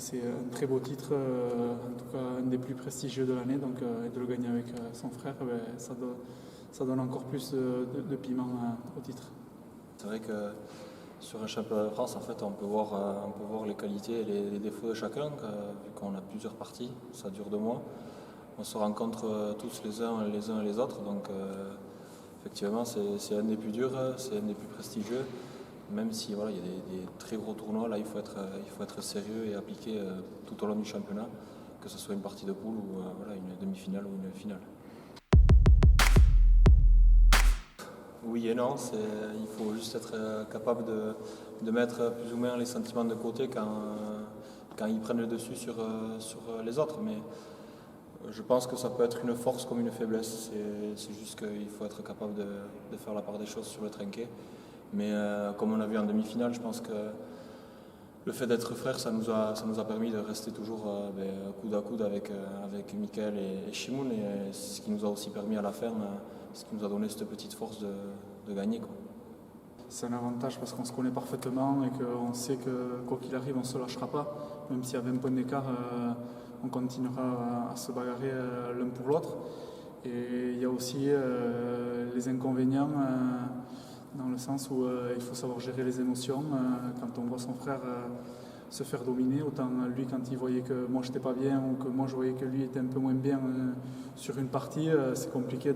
c'est un très beau titre, en tout cas un des plus prestigieux de l'année, donc et de le gagner avec son frère, ça donne encore plus de piment au titre. C'est vrai que sur un championnat de France, en fait, on peut voir les qualités et les défauts de chacun, vu qu'on a plusieurs parties, ça dure 2 mois. On se rencontre tous les uns et les autres, donc effectivement c'est un des plus durs, c'est un des plus prestigieux. Même si voilà, il y a des très gros tournois, là il faut être sérieux et appliqué tout au long du championnat, que ce soit une partie de poule ou voilà, une demi-finale ou une finale. Oui et non, il faut juste être capable de mettre plus ou moins les sentiments de côté quand ils prennent le dessus sur les autres. Mais je pense que ça peut être une force comme une faiblesse. C'est juste qu'il faut être capable de faire la part des choses sur le trinquet. Mais comme on a vu en demi-finale, je pense que le fait d'être frères, ça nous a permis de rester toujours coude à coude avec Mickaël et Shimoun. Et c'est ce qui nous a aussi permis à la fin, ce qui nous a donné cette petite force de gagner, quoi. C'est un avantage parce qu'on se connaît parfaitement et qu'on sait que quoi qu'il arrive, on ne se lâchera pas. Même s'il y a 20 points d'écart, on continuera à se bagarrer l'un pour l'autre. Et il y a aussi les inconvénients dans le sens où il faut savoir gérer les émotions. Quand on voit son frère se faire dominer, autant lui quand il voyait que moi j'étais pas bien ou que moi je voyais que lui était un peu moins bien sur une partie, c'est compliqué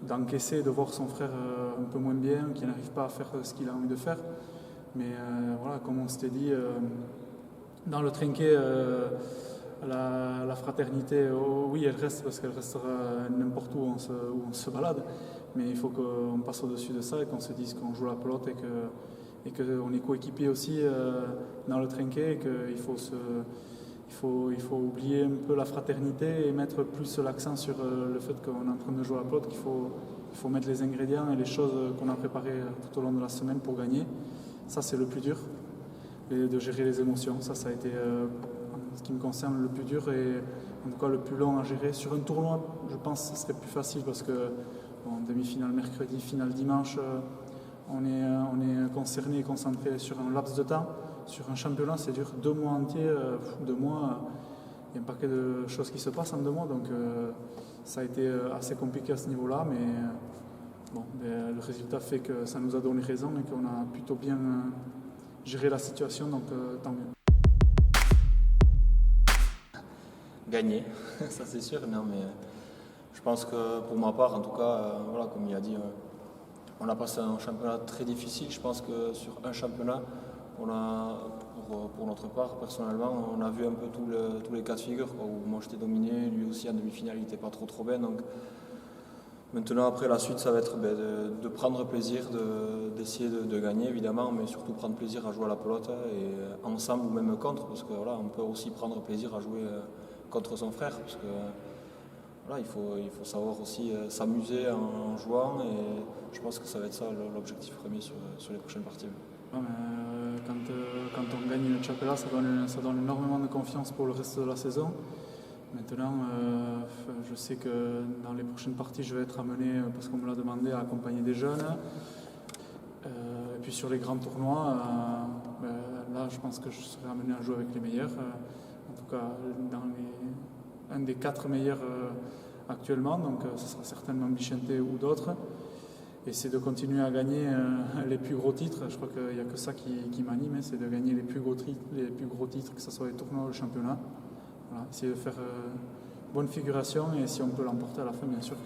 d'encaisser, de voir son frère un peu moins bien, qui n'arrive pas à faire ce qu'il a envie de faire. Mais voilà, comme on s'était dit, dans le trinquet, la fraternité, oui, elle reste parce qu'elle restera n'importe où on se balade. Mais il faut qu'on passe au-dessus de ça et qu'on se dise qu'on joue la pelote et qu'on est coéquipier aussi dans le trinquet et qu'il faut oublier un peu la fraternité et mettre plus l'accent sur le fait qu'on est en train de jouer à la pelote, qu'il faut mettre les ingrédients et les choses qu'on a préparées tout au long de la semaine pour gagner. Ça, c'est le plus dur, et de gérer les émotions. Ça a été, en ce qui me concerne, le plus dur et en tout cas le plus long à gérer. Sur un tournoi, je pense que ce serait plus facile parce que demi-finale mercredi, finale dimanche, on est concerné et concentré sur un laps de temps. Sur un championnat, c'est dur, 2 mois entiers, 2 mois, il y a un paquet de choses qui se passent en 2 mois, donc ça a été assez compliqué à ce niveau-là, mais le résultat fait que ça nous a donné raison et qu'on a plutôt bien géré la situation, donc tant mieux. Gagner, ça c'est sûr, non, mais je pense que pour ma part, en tout cas, voilà, comme il a dit, on a passé un championnat très difficile. Je pense que sur un championnat, pour notre part, personnellement, on a vu un peu tous les cas de figure, quoi, où moi j'étais dominé, lui aussi en demi-finale il n'était pas trop bien. Donc maintenant après la suite ça va être de prendre plaisir, d'essayer de gagner évidemment, mais surtout prendre plaisir à jouer à la pelote et ensemble ou même contre, parce que voilà, on peut aussi prendre plaisir à jouer contre son frère, parce que voilà, il faut savoir aussi s'amuser en jouant et je pense que ça va être ça l'objectif premier sur les prochaines parties. Ouais, mais, quand on gagne le championnat, ça donne énormément de confiance pour le reste de la saison. Maintenant, je sais que dans les prochaines parties, je vais être amené, parce qu'on me l'a demandé, à accompagner des jeunes. Et puis sur les grands tournois, là, je pense que je serai amené à jouer avec les meilleurs. En tout cas, un des 4 meilleurs actuellement, donc ce sera certainement Bichente ou d'autres. Et c'est de continuer à gagner les plus gros titres. Je crois qu'il n'y a que ça qui m'anime, c'est de gagner les plus gros titres, que ce soit les tournois ou le championnat. Voilà, essayer de faire bonne figuration et si on peut l'emporter à la fin, bien sûr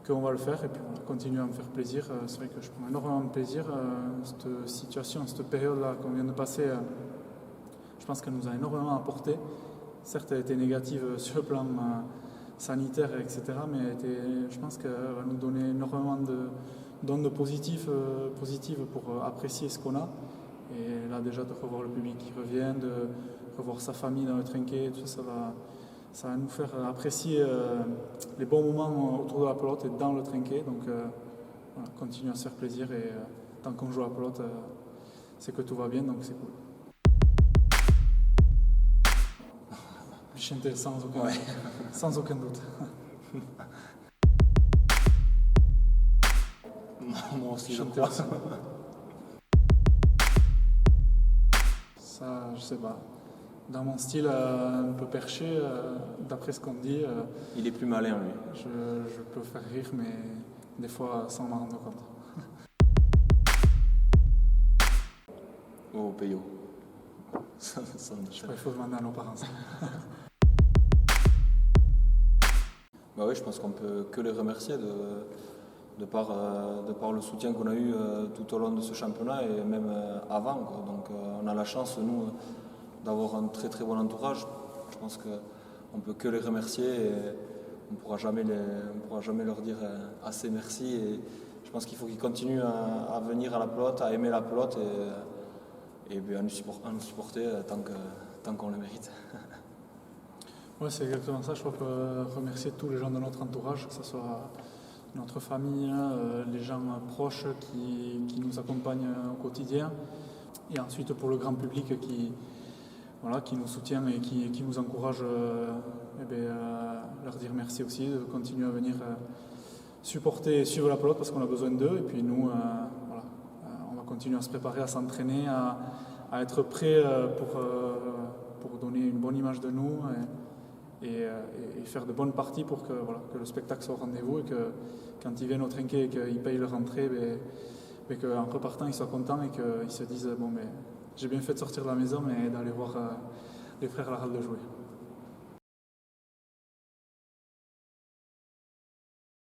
qu'on va le faire. Et puis voilà, continuer à me faire plaisir. C'est vrai que je prends énormément de plaisir. Cette situation, cette période-là qu'on vient de passer, je pense qu'elle nous a énormément apporté. Certes, elle a été négative sur le plan sanitaire, etc. Mais je pense qu'elle va nous donner énormément d'ondes positives pour apprécier ce qu'on a. Et là, déjà, de revoir le public qui revient, de revoir sa famille dans le trinquet, tout ça, ça va nous faire apprécier les bons moments autour de la pelote et dans le trinquet. Donc, voilà, continuer à se faire plaisir et tant qu'on joue à la pelote, c'est que tout va bien, donc c'est cool. Bichente, sans aucun doute. Moi aussi, je Bichente crois. aussi. Ça, je sais pas. dans mon style un peu perché, d'après ce qu'on dit. Il est plus malin, lui. Je peux faire rire, mais des fois sans m'en rendre compte. Oh, Peyo. Je crois qu'il faut demander à nos parents ça. Bah oui, je pense qu'on peut que les remercier de par le soutien qu'on a eu tout au long de ce championnat et même avant, quoi. Donc on a la chance, nous, d'avoir un très très bon entourage. Je pense qu'on ne peut que les remercier et on ne pourra jamais leur dire assez merci. Et je pense qu'il faut qu'ils continuent à venir à la pelote, à aimer la pelote et à nous supporter tant qu'on le mérite. Oui, c'est exactement ça. Je crois que remercier tous les gens de notre entourage, que ce soit notre famille, les gens proches qui nous accompagnent au quotidien, et ensuite pour le grand public qui nous soutient et qui nous encourage, leur dire merci aussi, de continuer à venir supporter et suivre la pelote parce qu'on a besoin d'eux. Et puis nous, on va continuer à se préparer, à s'entraîner, à être prêts pour donner une bonne image de nous. Et faire de bonnes parties pour que le spectacle soit au rendez-vous et que quand ils viennent au Trinquet et qu'ils payent leur entrée, qu'en repartant ils soient contents et qu'ils se disent bon, j'ai bien fait de sortir de la maison et d'aller voir les frères Laral de jouer.